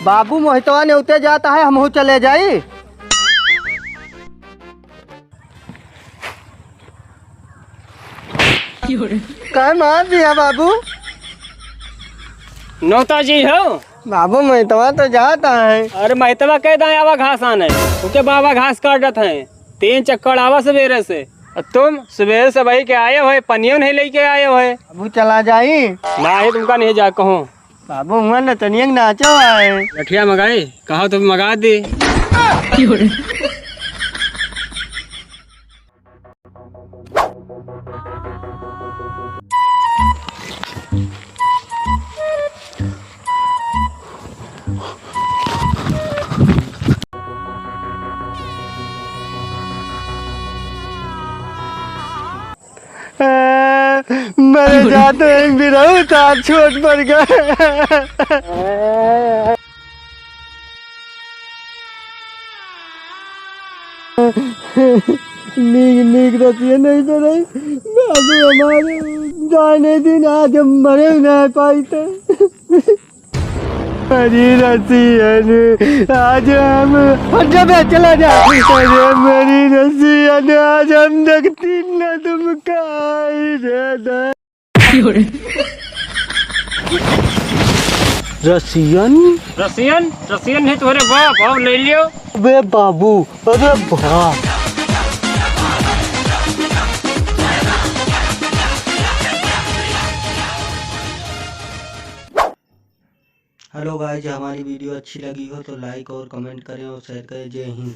बाबू मोहितवा ने उते जाता है, हम चले जाई। कह मार दिया बाबू। नौता जी हो बाबू मोहितवा तो जाता है। अरे महितवा कह दाए आवा घास आने उनके बाबा घास काटत हैं। 3 चक्कर आवा सवेरे से। तुम सवेरे से भाई के आए हो, पनियों नहीं लेके आए हो। बाबू चला जाई ना ही तुमका नहीं जा कहूँ। बाबू हुआ न तनियक नाचो है। लठिया मंगाई कहा तो मंगा दी। मेरे जाते एक भी रहूं था छोट पड़ गए। नीक रतिया नहीं तो रही बाबू हमारे जाने दिन आज हम मरे नहीं पाई थे। मेरी रसियन आज हम जब चला जाती अरे मेरी रसियन आज हम देखती न तुम रसियन रसियन रसियन है तुम्हारे बाप आओ ले लियो। अबे बाबू अरे बाप। हेलो गाइस, हमारी वीडियो अच्छी लगी हो तो लाइक और कमेंट करें और शेयर करें। जय हिंद।